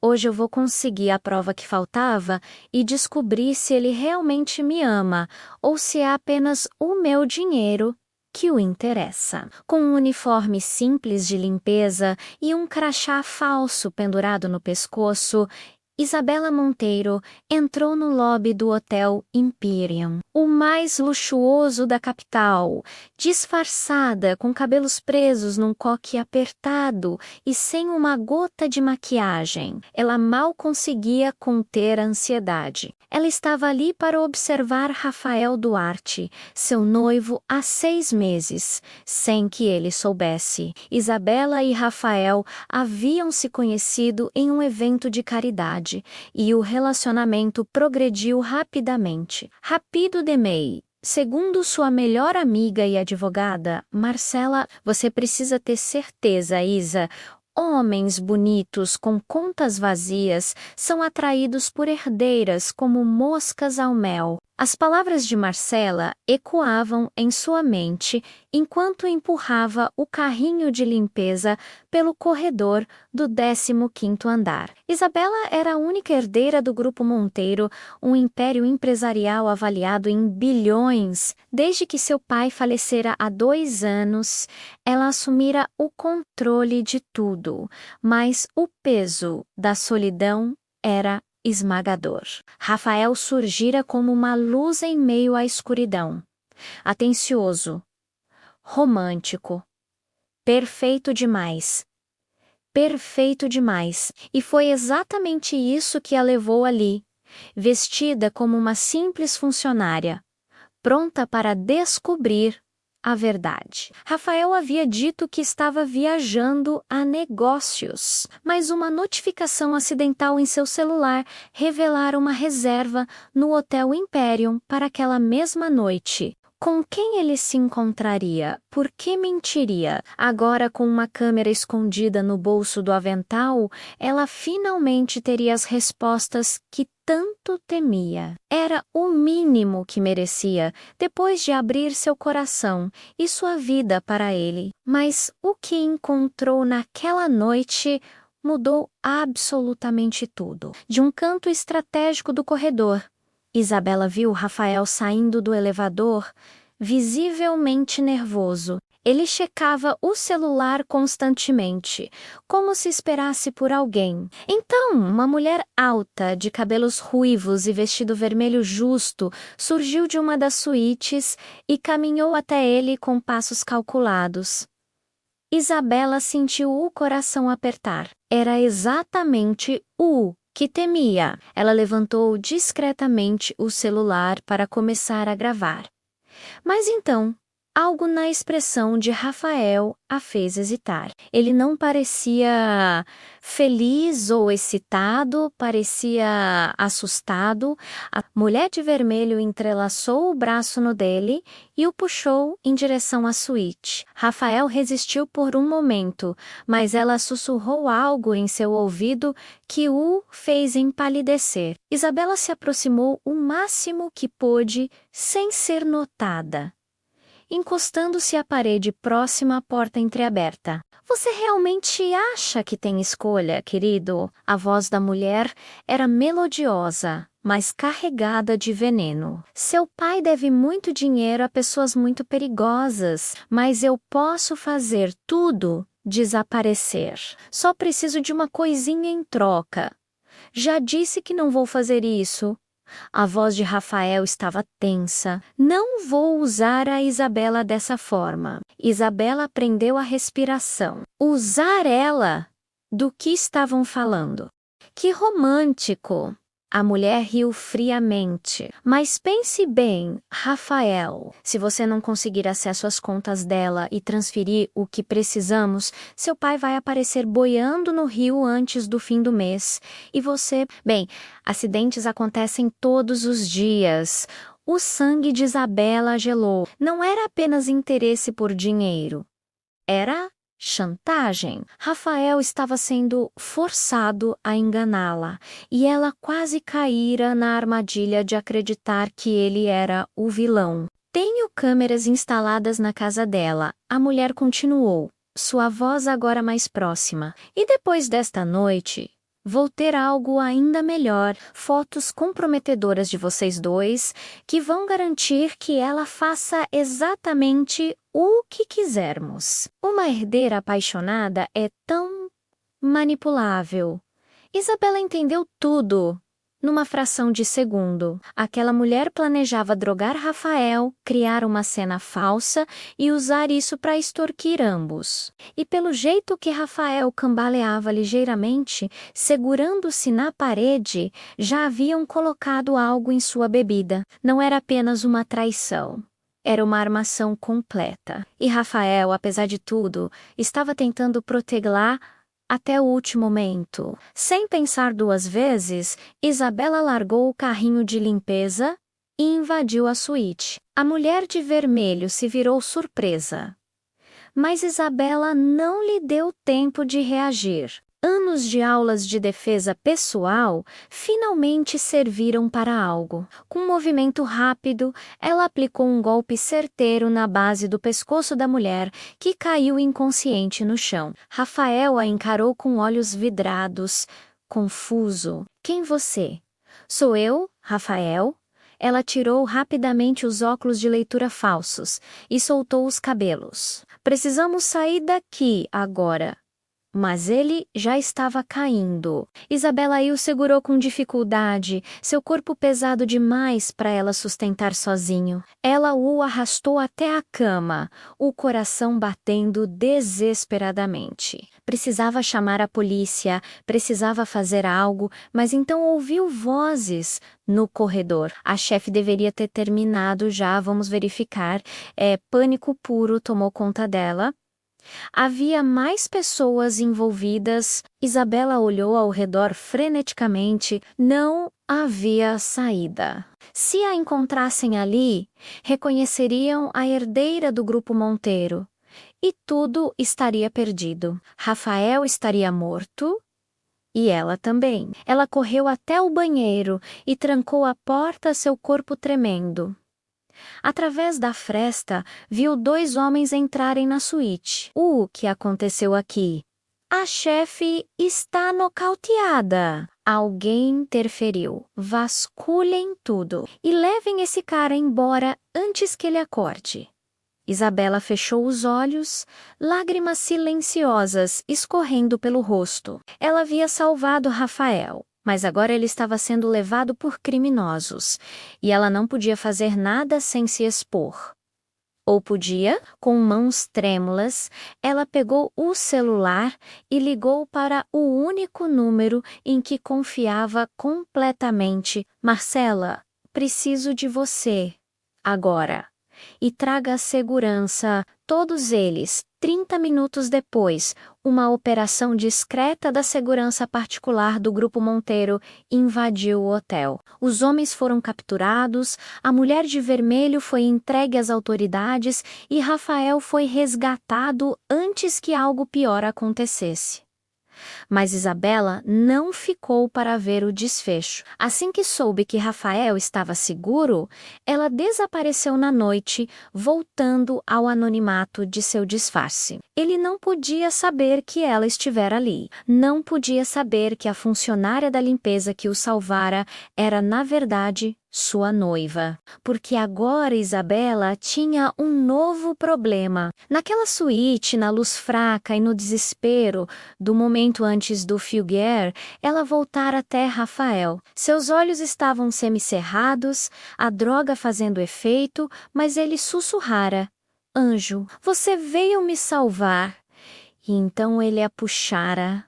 Hoje eu vou conseguir a prova que faltava e descobrir se ele realmente me ama ou se é apenas o meu dinheiro que o interessa. Com um uniforme simples de limpeza e um crachá falso pendurado no pescoço, Isabela Monteiro entrou no lobby do Hotel Imperium, o mais luxuoso da capital, disfarçada com cabelos presos num coque apertado e sem uma gota de maquiagem. Ela mal conseguia conter a ansiedade. Ela estava ali para observar Rafael Duarte, seu noivo há 6 meses, sem que ele soubesse. Isabela e Rafael haviam se conhecido em um evento de caridade e o relacionamento progrediu rapidamente. Rapido demais. Segundo sua melhor amiga e advogada, Marcela, você precisa ter certeza, Isa. Homens bonitos com contas vazias são atraídos por herdeiras como moscas ao mel. As palavras de Marcela ecoavam em sua mente enquanto empurrava o carrinho de limpeza pelo corredor do 15º andar. Isabela era a única herdeira do Grupo Monteiro, um império empresarial avaliado em bilhões. Desde que seu pai falecera há 2 anos, ela assumira o controle de tudo, mas o peso da solidão era esmagador. Rafael surgira como uma luz em meio à escuridão. Atencioso, romântico, perfeito demais. Perfeito demais. E foi exatamente isso que a levou ali, vestida como uma simples funcionária, pronta para descobrir a verdade. Rafael havia dito que estava viajando a negócios, mas uma notificação acidental em seu celular revelara uma reserva no Hotel Imperium para aquela mesma noite. Com quem ele se encontraria? Por que mentiria? Agora, com uma câmera escondida no bolso do avental, ela finalmente teria as respostas que tanto temia. Era o mínimo que merecia, depois de abrir seu coração e sua vida para ele. Mas o que encontrou naquela noite mudou absolutamente tudo. De um canto estratégico do corredor, Isabela viu Rafael saindo do elevador, visivelmente nervoso. Ele checava o celular constantemente, como se esperasse por alguém. Então, uma mulher alta, de cabelos ruivos e vestido vermelho justo, surgiu de uma das suítes e caminhou até ele com passos calculados. Isabela sentiu o coração apertar. Era exatamente o que temia. Ela levantou discretamente o celular para começar a gravar. Mas então, algo na expressão de Rafael a fez hesitar. Ele não parecia feliz ou excitado, parecia assustado. A mulher de vermelho entrelaçou o braço no dele e o puxou em direção à suíte. Rafael resistiu por um momento, mas ela sussurrou algo em seu ouvido que o fez empalidecer. Isabela se aproximou o máximo que pôde, sem ser notada, encostando-se à parede próxima à porta entreaberta. Você realmente acha que tem escolha, querido? A voz da mulher era melodiosa, mas carregada de veneno. Seu pai deve muito dinheiro a pessoas muito perigosas, mas eu posso fazer tudo desaparecer. Só preciso de uma coisinha em troca. Já disse que não vou fazer isso. A voz de Rafael estava tensa. Não vou usar a Isabela dessa forma. Isabela prendeu a respiração. Usar ela? Do que estavam falando? Que romântico! A mulher riu friamente. Mas pense bem, Rafael. Se você não conseguir acesso às contas dela e transferir o que precisamos, seu pai vai aparecer boiando no rio antes do fim do mês. E você... Bem, acidentes acontecem todos os dias. O sangue de Isabela gelou. Não era apenas interesse por dinheiro. Era chantagem. Rafael estava sendo forçado a enganá-la, e ela quase caíra na armadilha de acreditar que ele era o vilão. Tenho câmeras instaladas na casa dela, a mulher continuou, sua voz agora mais próxima. E depois desta noite, Vou ter algo ainda melhor, fotos comprometedoras de vocês dois, que vão garantir que ela faça exatamente o que quisermos. Uma herdeira apaixonada é tão manipulável. Isabela entendeu tudo. Numa fração de segundo, aquela mulher planejava drogar Rafael, criar uma cena falsa e usar isso para extorquir ambos. E pelo jeito que Rafael cambaleava ligeiramente, segurando-se na parede, já haviam colocado algo em sua bebida. Não era apenas uma traição. Era uma armação completa. E Rafael, apesar de tudo, estava tentando protegê-la até o último momento. Sem pensar duas vezes, Isabela largou o carrinho de limpeza e invadiu a suíte. A mulher de vermelho se virou surpresa. Mas Isabela não lhe deu tempo de reagir. Anos de aulas de defesa pessoal finalmente serviram para algo. Com um movimento rápido, ela aplicou um golpe certeiro na base do pescoço da mulher, que caiu inconsciente no chão. Rafael a encarou com olhos vidrados, confuso. Quem você? Sou eu, Rafael? Ela tirou rapidamente os óculos de leitura falsos e soltou os cabelos. Precisamos sair daqui agora. Mas ele já estava caindo. Isabela o segurou com dificuldade, seu corpo pesado demais para ela sustentar sozinho. Ela o arrastou até a cama, o coração batendo desesperadamente. Precisava chamar a polícia, precisava fazer algo, mas então ouviu vozes no corredor. A chefe deveria ter terminado já, vamos verificar. Pânico puro tomou conta dela. Havia mais pessoas envolvidas. Isabela olhou ao redor freneticamente. Não havia saída. Se a encontrassem ali, reconheceriam a herdeira do grupo Monteiro. E tudo estaria perdido. Rafael estaria morto. E ela também. Ela correu até o banheiro e trancou a porta, seu corpo tremendo. Através da fresta, viu dois homens entrarem na suíte. O que aconteceu aqui? A chefe está nocauteada. Alguém interferiu. Vasculhem tudo e levem esse cara embora antes que ele acorde. Isabela fechou os olhos, lágrimas silenciosas escorrendo pelo rosto. Ela havia salvado Rafael. Mas agora ele estava sendo levado por criminosos, e ela não podia fazer nada sem se expor. Ou podia, com mãos trêmulas, ela pegou o celular e ligou para o único número em que confiava completamente. Marcela, preciso de você. Agora. E traga a segurança, todos eles. 30 minutos depois, uma operação discreta da segurança particular do Grupo Monteiro invadiu o hotel. Os homens foram capturados, a mulher de vermelho foi entregue às autoridades e Rafael foi resgatado antes que algo pior acontecesse. Mas Isabela não ficou para ver o desfecho. Assim que soube que Rafael estava seguro, ela desapareceu na noite, voltando ao anonimato de seu disfarce. Ele não podia saber que ela estivera ali. Não podia saber que a funcionária da limpeza que o salvara era, na verdade, sua noiva. Porque agora Isabela tinha um novo problema. Naquela suíte, na luz fraca e no desespero do momento antes do Fulguer, ela voltara até Rafael. Seus olhos estavam semicerrados, a droga fazendo efeito, mas ele sussurrara: "Anjo, você veio me salvar." E então ele a puxara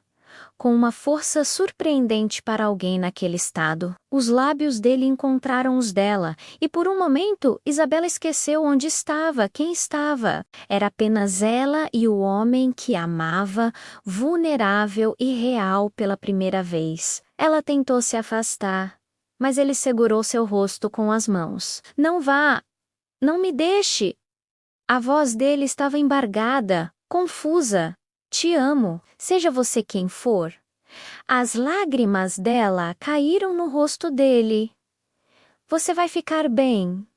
com uma força surpreendente para alguém naquele estado. Os lábios dele encontraram os dela, e por um momento Isabela esqueceu onde estava, quem estava. Era apenas ela e o homem que amava, vulnerável e real pela primeira vez. Ela tentou se afastar, mas ele segurou seu rosto com as mãos. "Não vá! Não me deixe!" A voz dele estava embargada, confusa. "Te amo, seja você quem for." As lágrimas dela caíram no rosto dele. "Você vai ficar bem,"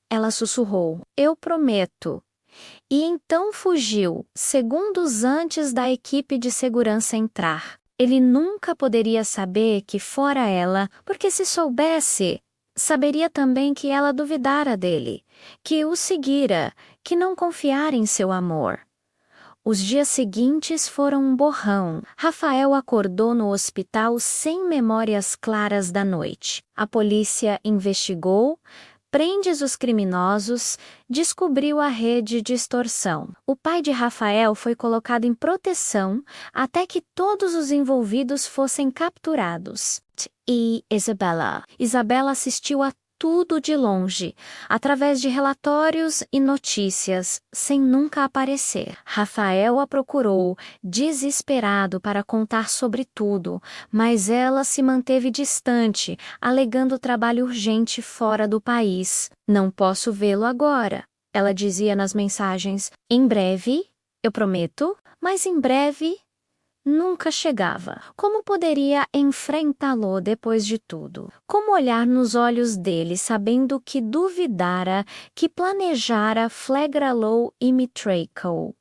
ela sussurrou. "Eu prometo." E então fugiu, segundos antes da equipe de segurança entrar. Ele nunca poderia saber que fora ela, porque se soubesse, saberia também que ela duvidara dele, que o seguira, que não confiara em seu amor. Os dias seguintes foram um borrão. Rafael acordou no hospital sem memórias claras da noite. A polícia investigou, prende os criminosos, descobriu a rede de extorsão. O pai de Rafael foi colocado em proteção até que todos os envolvidos fossem capturados. E Isabela assistiu a tudo de longe, através de relatórios e notícias, sem nunca aparecer. Rafael a procurou, desesperado para contar sobre tudo, mas ela se manteve distante, alegando trabalho urgente fora do país. Não posso vê-lo agora, ela dizia nas mensagens. Em breve, eu prometo, mas em breve nunca chegava. Como poderia enfrentá-lo depois de tudo? Como olhar nos olhos dele, sabendo que duvidara, que planejara, flagrá-lo e me traiçou?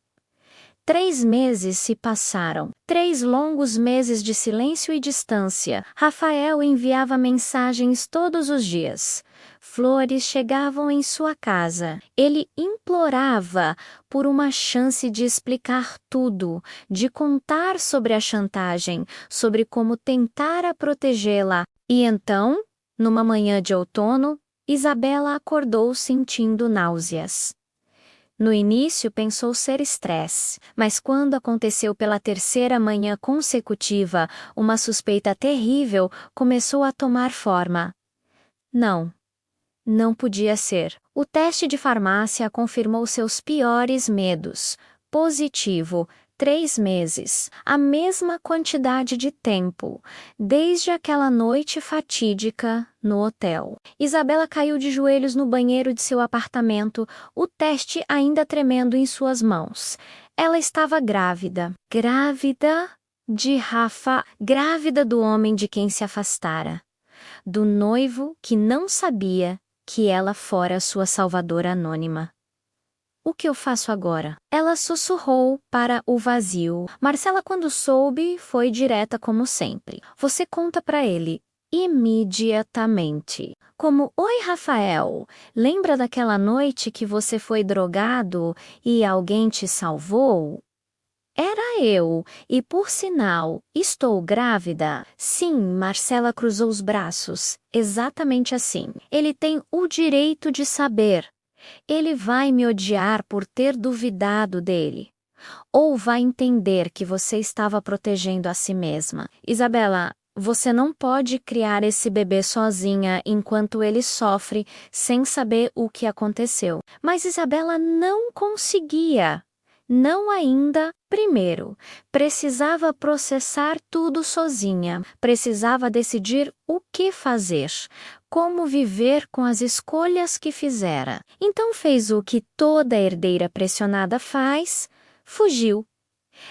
3 meses se passaram. 3 longos meses de silêncio e distância. Rafael enviava mensagens todos os dias. Flores chegavam em sua casa. Ele implorava por uma chance de explicar tudo, de contar sobre a chantagem, sobre como tentara protegê-la. E então, numa manhã de outono, Isabela acordou sentindo náuseas. No início pensou ser estresse, mas quando aconteceu pela 3ª manhã consecutiva, uma suspeita terrível começou a tomar forma. Não podia ser. O teste de farmácia confirmou seus piores medos. Positivo. 3 meses. A mesma quantidade de tempo. Desde aquela noite fatídica no hotel. Isabela caiu de joelhos no banheiro de seu apartamento, o teste ainda tremendo em suas mãos. Ela estava grávida. Grávida de Rafa. Grávida do homem de quem se afastara. Do noivo que não sabia que ela fora sua salvadora anônima. O que eu faço agora? Ela sussurrou para o vazio. Marcela, quando soube, foi direta como sempre. Você conta para ele. Imediatamente. Como, oi, Rafael, lembra daquela noite que você foi drogado e alguém te salvou? Era eu, e por sinal, estou grávida? Sim, Marcela cruzou os braços. Exatamente assim. Ele tem o direito de saber. Ele vai me odiar por ter duvidado dele. Ou vai entender que você estava protegendo a si mesma. Isabela, você não pode criar esse bebê sozinha enquanto ele sofre sem saber o que aconteceu. Mas Isabela não conseguia. Não ainda. Primeiro, precisava processar tudo sozinha. Precisava decidir o que fazer. Como viver com as escolhas que fizera. Então fez o que toda herdeira pressionada faz, fugiu.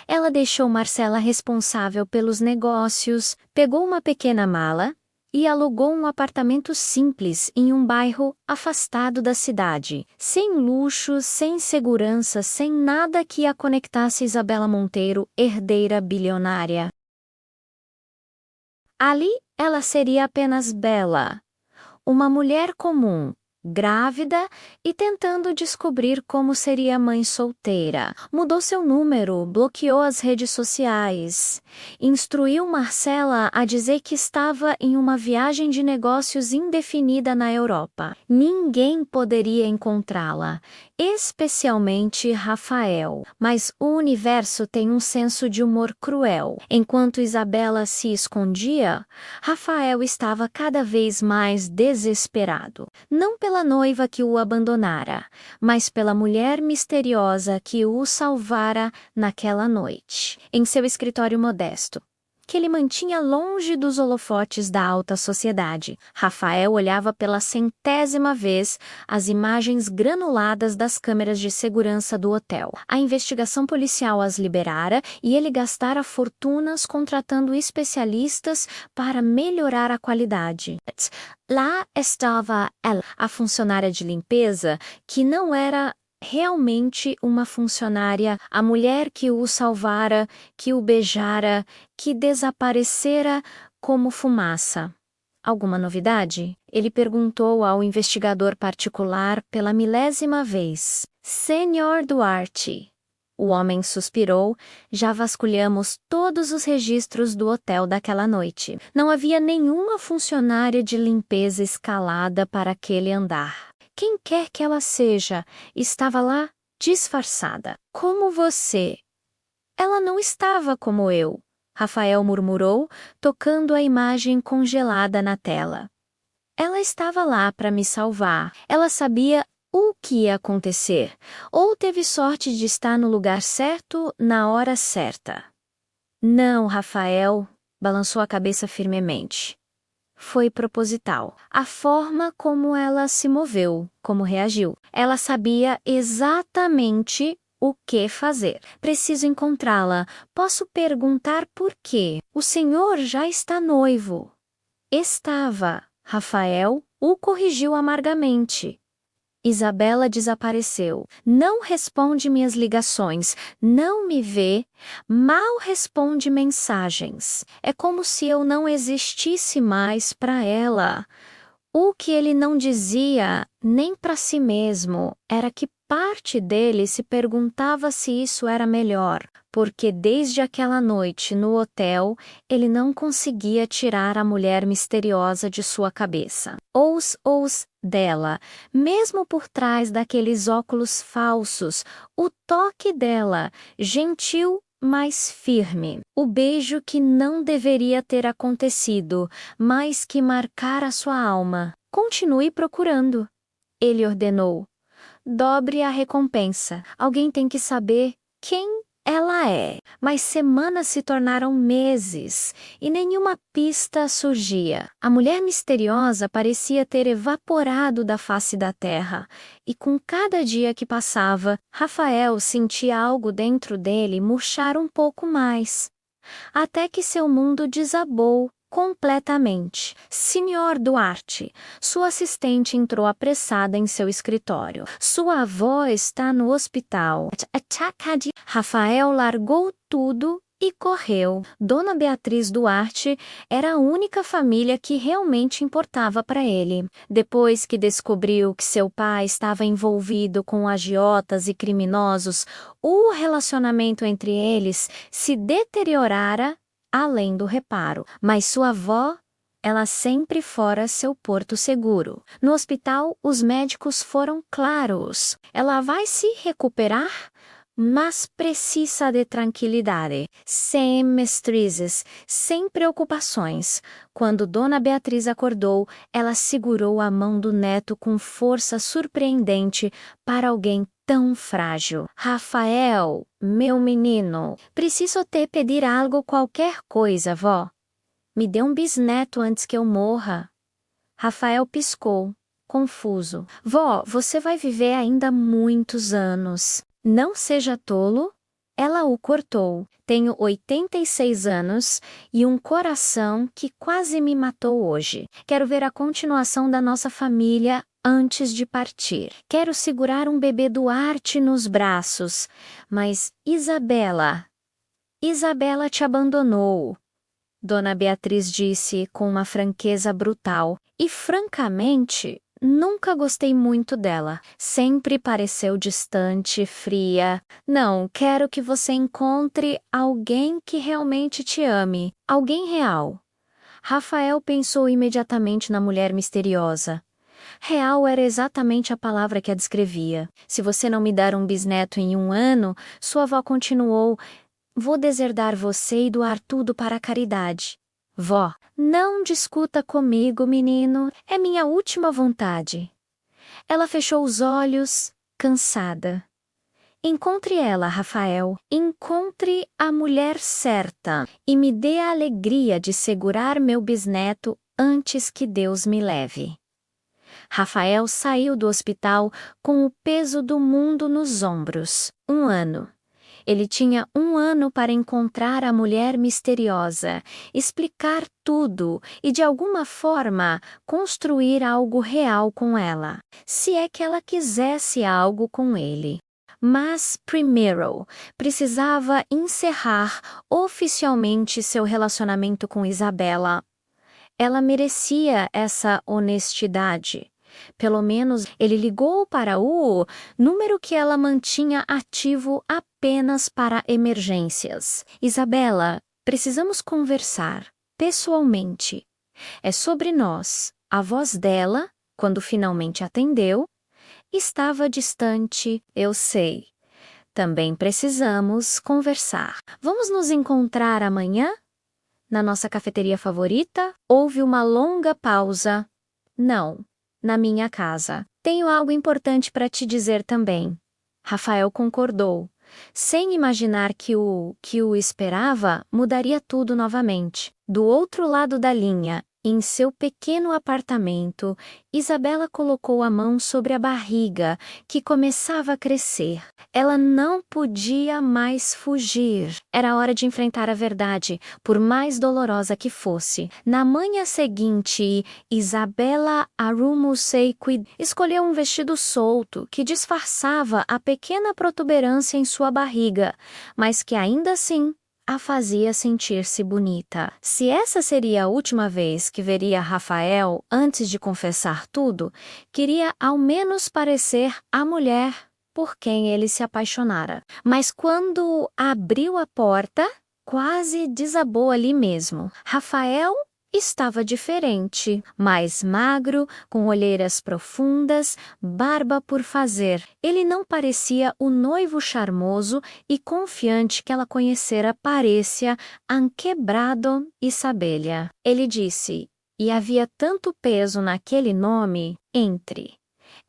Ela deixou Marcela responsável pelos negócios, pegou uma pequena mala e alugou um apartamento simples em um bairro afastado da cidade, sem luxo, sem segurança, sem nada que a conectasse Isabela Monteiro, herdeira bilionária. Ali, ela seria apenas Bela, uma mulher comum, grávida e tentando descobrir como seria mãe solteira. Mudou seu número, bloqueou as redes sociais. Instruiu Marcela a dizer que estava em uma viagem de negócios indefinida na Europa. Ninguém poderia encontrá-la, especialmente Rafael. Mas o universo tem um senso de humor cruel. Enquanto Isabela se escondia, Rafael estava cada vez mais desesperado. Não pela noiva que o abandonara, mas pela mulher misteriosa que o salvara naquela noite, em seu escritório modesto, que ele mantinha longe dos holofotes da alta sociedade. Rafael olhava pela 100ª vez as imagens granuladas das câmeras de segurança do hotel. A investigação policial as liberara e ele gastara fortunas contratando especialistas para melhorar a qualidade. Lá estava ela, a funcionária de limpeza, que não era realmente uma funcionária, a mulher que o salvara, que o beijara, que desaparecera como fumaça. Alguma novidade? Ele perguntou ao investigador particular pela milésima vez. Senhor Duarte. O homem suspirou. Já vasculhamos todos os registros do hotel daquela noite. Não havia nenhuma funcionária de limpeza escalada para aquele andar. Quem quer que ela seja, estava lá disfarçada. Como você. Ela não estava como eu, Rafael murmurou, tocando a imagem congelada na tela. Ela estava lá para me salvar. Ela sabia o que ia acontecer, ou teve sorte de estar no lugar certo, na hora certa. Não, Rafael, balançou a cabeça firmemente. Foi proposital. A forma como ela se moveu, como reagiu. Ela sabia exatamente o que fazer. Preciso encontrá-la. Posso perguntar por quê? O senhor já está noivo. Estava. Rafael o corrigiu amargamente. Isabela desapareceu. Não responde minhas ligações, não me vê, mal responde mensagens. É como se eu não existisse mais para ela. O que ele não dizia, nem para si mesmo, era que parte dele se perguntava se isso era melhor, porque desde aquela noite no hotel, ele não conseguia tirar a mulher misteriosa de sua cabeça. Os dela, mesmo por trás daqueles óculos falsos, o toque dela, gentil, mas firme. O beijo que não deveria ter acontecido, mas que marcara sua alma. Continue procurando. Ele ordenou. Dobre a recompensa. Alguém tem que saber quem ela é. Mas semanas se tornaram meses e nenhuma pista surgia. A mulher misteriosa parecia ter evaporado da face da terra. E com cada dia que passava, Rafael sentia algo dentro dele murchar um pouco mais. Até que seu mundo desabou completamente. Senhor Duarte, sua assistente entrou apressada em seu escritório. Sua avó está no hospital. Rafael largou tudo e correu. Dona Beatriz Duarte era a única família que realmente importava para ele. Depois que descobriu que seu pai estava envolvido com agiotas e criminosos, o relacionamento entre eles se deteriorara além do reparo. Mas sua avó, ela sempre fora seu porto seguro. No hospital, os médicos foram claros. Ela vai se recuperar, mas precisa de tranquilidade, sem mestrizes, sem preocupações. Quando Dona Beatriz acordou, ela segurou a mão do neto com força surpreendente para alguém tão frágil. Rafael, meu menino, preciso te pedir algo, qualquer coisa, vó. Me dê um bisneto antes que eu morra. Rafael piscou, confuso. Vó, você vai viver ainda muitos anos. Não seja tolo. Ela o cortou. Tenho 86 anos e um coração que quase me matou hoje. Quero ver a continuação da nossa família antes de partir. Quero segurar um bebê Duarte nos braços. Mas Isabela te abandonou. Dona Beatriz disse com uma franqueza brutal. E, francamente, nunca gostei muito dela. Sempre pareceu distante, fria. Não, quero que você encontre alguém que realmente te ame. Alguém real. Rafael pensou imediatamente na mulher misteriosa. Real era exatamente a palavra que a descrevia. Se você não me dar um bisneto em 1 ano, sua avó continuou, vou deserdar você e doar tudo para a caridade. Vó, não discuta comigo, menino. É minha última vontade. Ela fechou os olhos, cansada. Encontre ela, Rafael. Encontre a mulher certa e me dê a alegria de segurar meu bisneto antes que Deus me leve. Rafael saiu do hospital com o peso do mundo nos ombros. 1 ano. Ele tinha 1 ano para encontrar a mulher misteriosa, explicar tudo e, de alguma forma, construir algo real com ela, se é que ela quisesse algo com ele. Mas, primeiro, precisava encerrar oficialmente seu relacionamento com Isabela. Ela merecia essa honestidade. Pelo menos ele ligou para o número que ela mantinha ativo apenas para emergências. Isabela, precisamos conversar, pessoalmente. É sobre nós. A voz dela, quando finalmente atendeu, estava distante, eu sei. Também precisamos conversar. Vamos nos encontrar amanhã? Na nossa cafeteria favorita? Houve uma longa pausa. Não, na minha casa. Tenho algo importante para te dizer também. Rafael concordou, sem imaginar que o esperava mudaria tudo novamente. Do outro lado da linha, em seu pequeno apartamento, Isabela colocou a mão sobre a barriga, que começava a crescer. Ela não podia mais fugir. Era hora de enfrentar a verdade, por mais dolorosa que fosse. Na manhã seguinte, Isabela Arumusei escolheu um vestido solto que disfarçava a pequena protuberância em sua barriga, mas que ainda assim a fazia sentir-se bonita. Se essa seria a última vez que veria Rafael antes de confessar tudo, queria ao menos parecer a mulher por quem ele se apaixonara. Mas quando abriu a porta, quase desabou ali mesmo. Rafael estava diferente, mais magro, com olheiras profundas, barba por fazer. Ele não parecia o noivo charmoso e confiante que ela conhecera. Parecia anquebrado e sabelha. Ele disse, e havia tanto peso naquele nome, entre.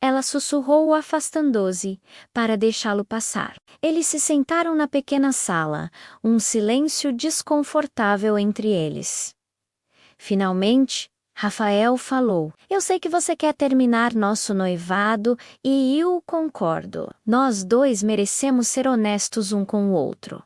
Ela sussurrou afastando-se, para deixá-lo passar. Eles se sentaram na pequena sala, um silêncio desconfortável entre eles. Finalmente, Rafael falou: Eu sei que você quer terminar nosso noivado e eu concordo. Nós dois merecemos ser honestos um com o outro.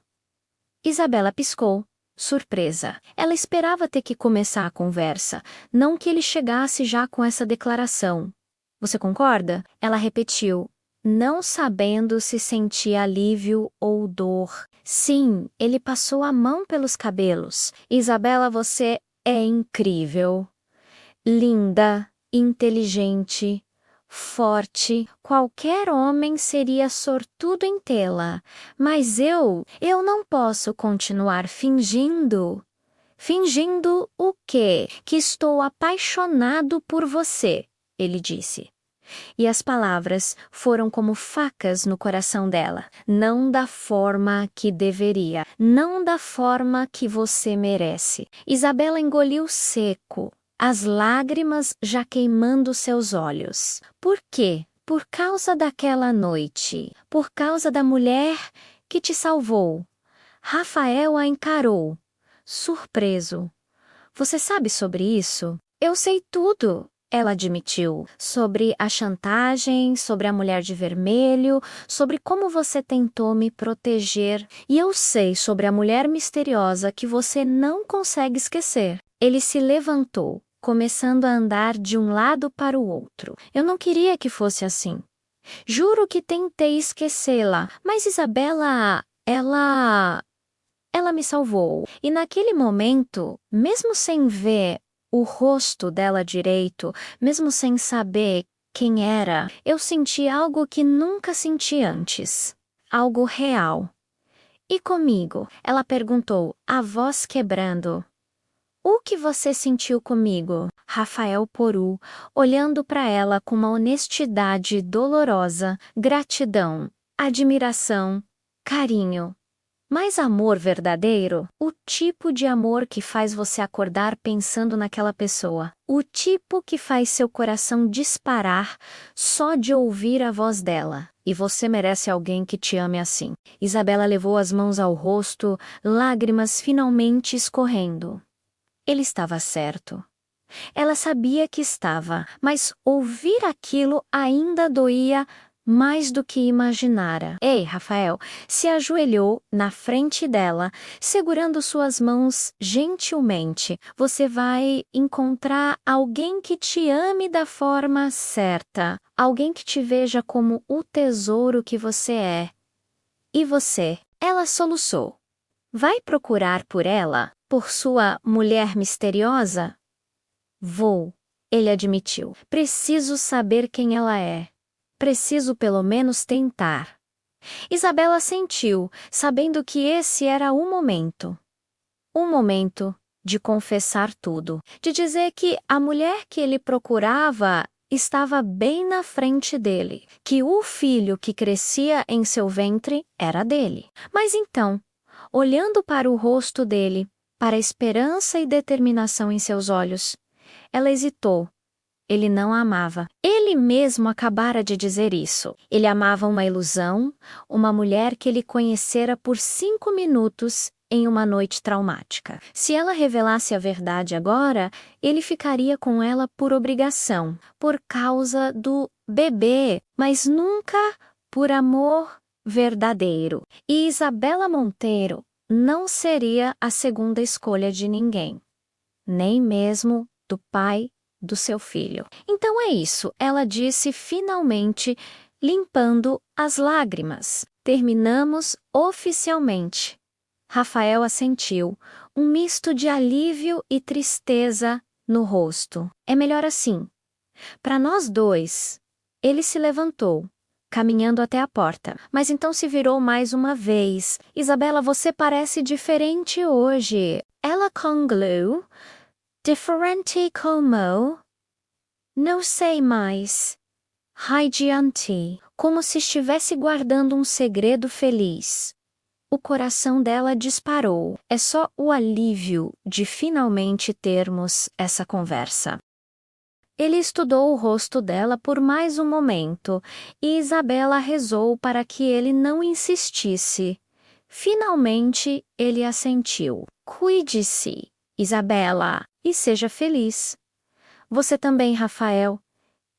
Isabela piscou, surpresa. Ela esperava ter que começar a conversa, não que ele chegasse já com essa declaração. Você concorda? Ela repetiu, não sabendo se sentia alívio ou dor. Sim, ele passou a mão pelos cabelos. Isabela, você é incrível. Linda, inteligente, forte. Qualquer homem seria sortudo em tê-la. Mas eu não posso continuar fingindo. Fingindo o quê? Que estou apaixonado por você, ele disse. E as palavras foram como facas no coração dela. Não da forma que deveria. Não da forma que você merece. Isabela engoliu seco, as lágrimas já queimando seus olhos. Por quê? Por causa daquela noite. Por causa da mulher que te salvou. Rafael a encarou, surpreso. Você sabe sobre isso? Eu sei tudo. Ela admitiu, sobre a chantagem, sobre a mulher de vermelho, sobre como você tentou me proteger. E eu sei sobre a mulher misteriosa que você não consegue esquecer. Ele se levantou, começando a andar de um lado para o outro. Eu não queria que fosse assim. Juro que tentei esquecê-la, mas Isabela, ela me salvou. E naquele momento, mesmo sem ver o rosto dela direito, mesmo sem saber quem era, eu senti algo que nunca senti antes. Algo real. E comigo? Ela perguntou, a voz quebrando. O que você sentiu comigo? Rafael Poru, olhando para ela com uma honestidade dolorosa, gratidão, admiração, carinho. Mas amor verdadeiro? O tipo de amor que faz você acordar pensando naquela pessoa. O tipo que faz seu coração disparar só de ouvir a voz dela. E você merece alguém que te ame assim. Isabela levou as mãos ao rosto, lágrimas finalmente escorrendo. Ele estava certo. Ela sabia que estava, mas ouvir aquilo ainda doía mais do que imaginara. Ei, Rafael, se ajoelhou na frente dela, segurando suas mãos gentilmente. Você vai encontrar alguém que te ame da forma certa, alguém que te veja como o tesouro que você é. E você? Ela soluçou. Vai procurar por ela? Por sua mulher misteriosa? Vou, ele admitiu. Preciso saber quem ela é. Preciso pelo menos tentar. Isabela sentiu, sabendo que esse era o momento. O momento de confessar tudo, de dizer que a mulher que ele procurava estava bem na frente dele, que o filho que crescia em seu ventre era dele. Mas então, olhando para o rosto dele, para a esperança e determinação em seus olhos, ela hesitou. Ele não a amava. Ele mesmo acabara de dizer isso. Ele amava uma ilusão, uma mulher que ele conhecera por 5 minutos em uma noite traumática. Se ela revelasse a verdade agora, ele ficaria com ela por obrigação, por causa do bebê, mas nunca por amor verdadeiro. E Isabela Monteiro não seria a segunda escolha de ninguém, nem mesmo do pai do seu filho. Então é isso, ela disse finalmente, limpando as lágrimas. Terminamos oficialmente. Rafael assentiu, um misto de alívio e tristeza no rosto. É melhor assim. Para nós dois. Ele se levantou, caminhando até a porta, mas então se virou mais uma vez. Isabela, você parece diferente hoje. Ela concluiu. Differente como? Não sei mais. Radiante, como se estivesse guardando um segredo feliz. O coração dela disparou. É só o alívio de finalmente termos essa conversa. Ele estudou o rosto dela por mais um momento e Isabela rezou para que ele não insistisse. Finalmente, ele assentiu. Cuide-se, Isabela, e seja feliz. Você também, Rafael.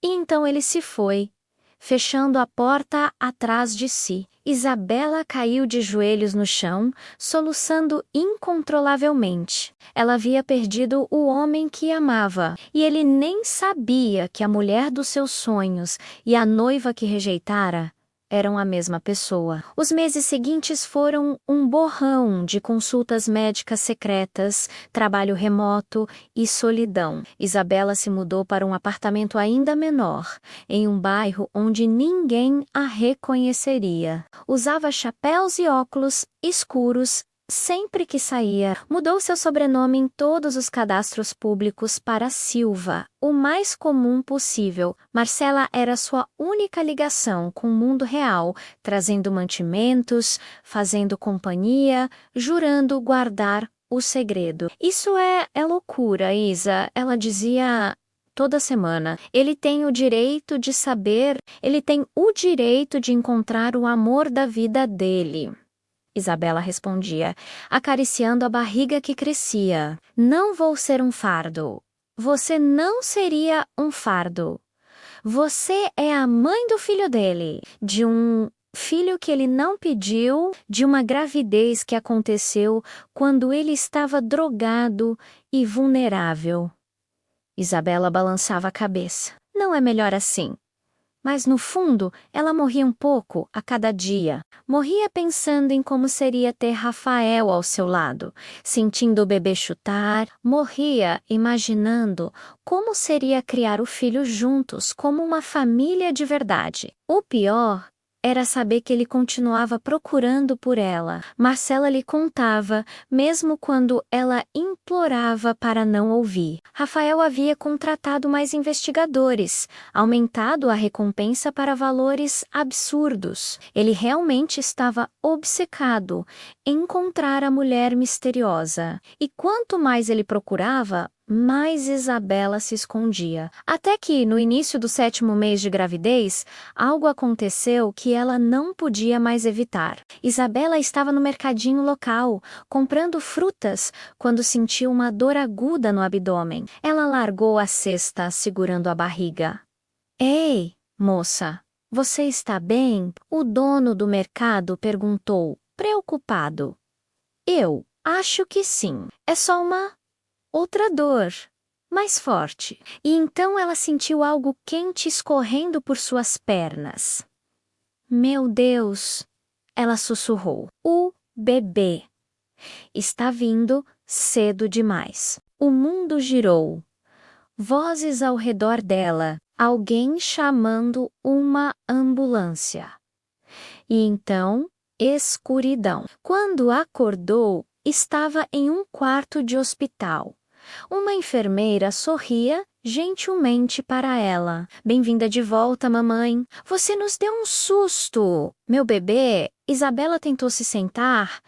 E então ele se foi, fechando a porta atrás de si. Isabela caiu de joelhos no chão, soluçando incontrolavelmente. Ela havia perdido o homem que amava, e ele nem sabia que a mulher dos seus sonhos e a noiva que rejeitara eram a mesma pessoa. Os meses seguintes foram um borrão de consultas médicas secretas, trabalho remoto e solidão. Isabela se mudou para um apartamento ainda menor, em um bairro onde ninguém a reconheceria. Usava chapéus e óculos escuros sempre que saía. Mudou seu sobrenome em todos os cadastros públicos para Silva, o mais comum possível. Marcela era sua única ligação com o mundo real, trazendo mantimentos, fazendo companhia, jurando guardar o segredo. Isso é loucura, Isa, ela dizia toda semana. Ele tem o direito de saber, ele tem o direito de encontrar o amor da vida dele. Isabela respondia, acariciando a barriga que crescia. Não vou ser um fardo. Você não seria um fardo. Você é a mãe do filho dele, de um filho que ele não pediu, de uma gravidez que aconteceu quando ele estava drogado e vulnerável. Isabela balançava a cabeça. Não é melhor assim. Mas, no fundo, ela morria um pouco a cada dia. Morria pensando em como seria ter Rafael ao seu lado, sentindo o bebê chutar. Morria imaginando como seria criar o filho juntos, como uma família de verdade. O pior era saber que ele continuava procurando por ela. Marcela lhe contava, mesmo quando ela implorava para não ouvir. Rafael havia contratado mais investigadores, aumentado a recompensa para valores absurdos. Ele realmente estava obcecado em encontrar a mulher misteriosa. E quanto mais ele procurava, mais Isabela se escondia. Até que, no início do 7º mês de gravidez, algo aconteceu que ela não podia mais evitar. Isabela estava no mercadinho local, comprando frutas, quando sentiu uma dor aguda no abdômen. Ela largou a cesta, segurando a barriga. Ei, moça, você está bem? O dono do mercado perguntou, preocupado. Eu acho que sim. É só uma outra dor, mais forte. E então ela sentiu algo quente escorrendo por suas pernas. Meu Deus! Ela sussurrou. O bebê está vindo cedo demais. O mundo girou. Vozes ao redor dela. Alguém chamando uma ambulância. E então, escuridão. Quando acordou, estava em um quarto de hospital. Uma enfermeira sorria gentilmente para ela. Bem-vinda de volta, mamãe. Você nos deu um susto. Meu bebê, Isabela tentou se sentar,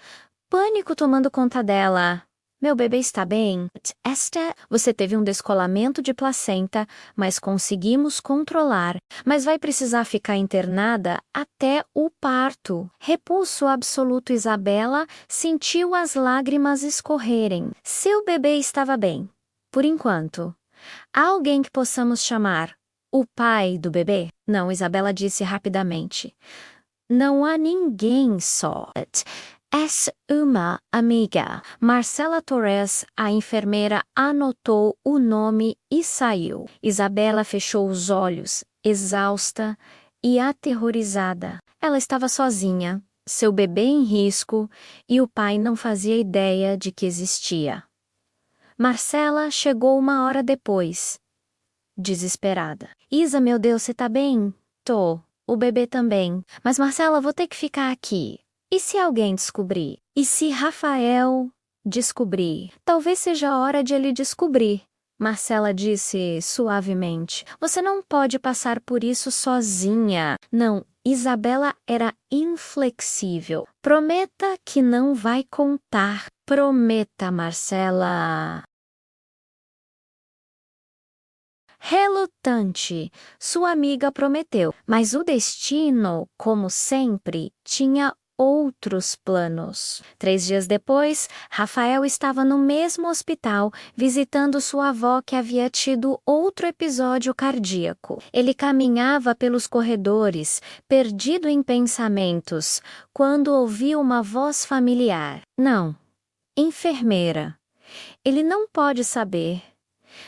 pânico tomando conta dela. Meu bebê está bem? Esther, você teve um descolamento de placenta, mas conseguimos controlar. Mas vai precisar ficar internada até o parto. Repulso absoluto, Isabela sentiu as lágrimas escorrerem. Seu bebê estava bem. Por enquanto. Há alguém que possamos chamar? O pai do bebê? Não, Isabela disse rapidamente. Não há ninguém só. És uma amiga. Marcela Torres, a enfermeira, anotou o nome e saiu. Isabela fechou os olhos, exausta e aterrorizada. Ela estava sozinha, seu bebê em risco, e o pai não fazia ideia de que existia. Marcela chegou 1 hora depois, desesperada. Isa, meu Deus, você tá bem? Tô. O bebê também. Mas Marcela, vou ter que ficar aqui. E se alguém descobrir? E se Rafael descobrir? Talvez seja a hora de ele descobrir. Marcela disse suavemente. Você não pode passar por isso sozinha. Não, Isabela era inflexível. Prometa que não vai contar. Prometa, Marcela. Relutante, sua amiga prometeu, mas o destino, como sempre, tinha outros planos. 3 dias depois, Rafael estava no mesmo hospital, visitando sua avó que havia tido outro episódio cardíaco. Ele caminhava pelos corredores, perdido em pensamentos, quando ouviu uma voz familiar. Não, enfermeira. Ele não pode saber.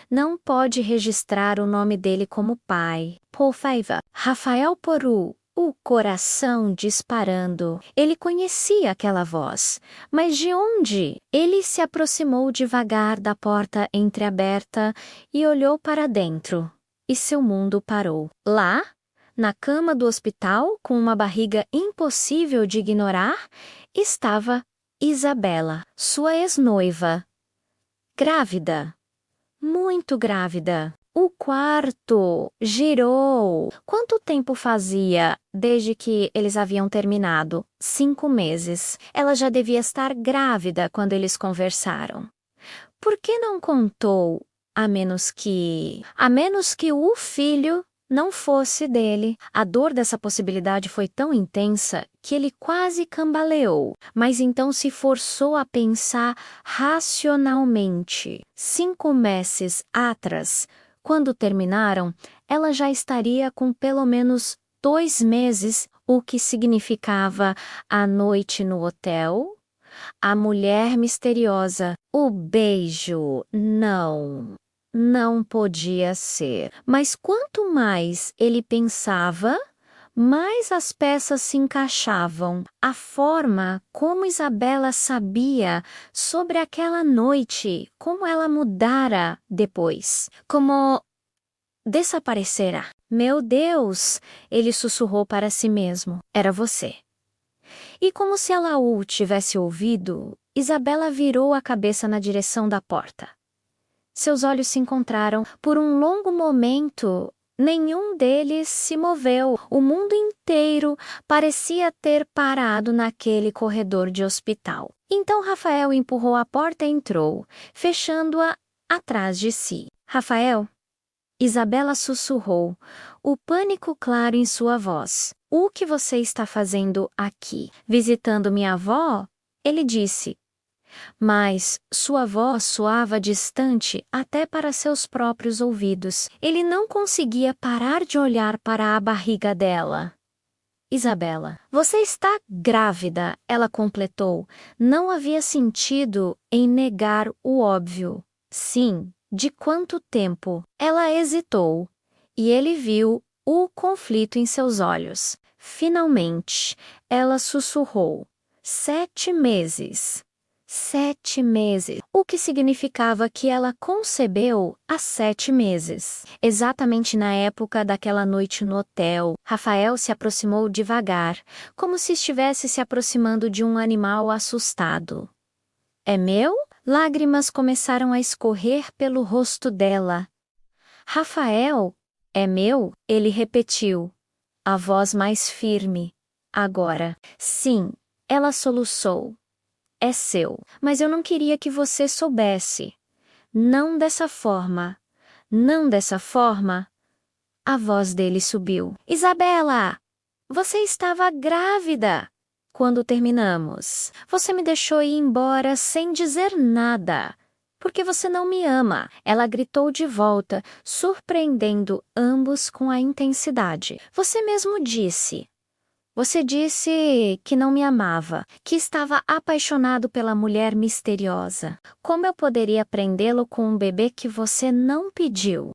Não pode registrar o nome dele como pai. Por favor, Rafael Poru, o coração disparando. Ele conhecia aquela voz. Mas de onde? Ele se aproximou devagar da porta entreaberta e olhou para dentro. E seu mundo parou. Lá, na cama do hospital, com uma barriga impossível de ignorar, estava Isabela, sua ex-noiva. Grávida. Muito grávida. O quarto girou. Quanto tempo fazia desde que eles haviam terminado? 5 meses. Ela já devia estar grávida quando eles conversaram. Por que não contou? A menos que o filho não fosse dele. A dor dessa possibilidade foi tão intensa que ele quase cambaleou, mas então se forçou a pensar racionalmente. 5 meses atrás, quando terminaram, ela já estaria com pelo menos 2 meses, o que significava a noite no hotel, a mulher misteriosa, o beijo, não podia ser. Mas quanto mais ele pensava, mais as peças se encaixavam. A forma como Isabela sabia sobre aquela noite, como ela mudara depois, como desaparecera. Meu Deus, ele sussurrou para si mesmo. Era você. E como se ela o tivesse ouvido, Isabela virou a cabeça na direção da porta. Seus olhos se encontraram. Por um longo momento, nenhum deles se moveu. O mundo inteiro parecia ter parado naquele corredor de hospital. Então Rafael empurrou a porta e entrou, fechando-a atrás de si. Rafael? Isabela sussurrou, o pânico claro em sua voz. O que você está fazendo aqui? Visitando minha avó? Ele disse. Mas sua voz soava distante até para seus próprios ouvidos. Ele não conseguia parar de olhar para a barriga dela. Isabela, você está grávida, ela completou. Não havia sentido em negar o óbvio. Sim, de quanto tempo? Ela hesitou. E ele viu o conflito em seus olhos. Finalmente, ela sussurrou: 7 meses. 7 meses, o que significava que ela concebeu há 7 meses. Exatamente na época daquela noite no hotel, Rafael se aproximou devagar, como se estivesse se aproximando de um animal assustado. É meu? Lágrimas começaram a escorrer pelo rosto dela. Rafael, é meu? Ele repetiu, a voz mais firme. Agora, sim, ela soluçou. É seu, mas eu não queria que você soubesse. Não dessa forma. Não dessa forma. A voz dele subiu. Isabela, você estava grávida. Quando terminamos, você me deixou ir embora sem dizer nada. Porque você não me ama. Ela gritou de volta, surpreendendo ambos com a intensidade. Você mesmo disse. Você disse que não me amava, que estava apaixonado pela mulher misteriosa. Como eu poderia prendê-lo com um bebê que você não pediu?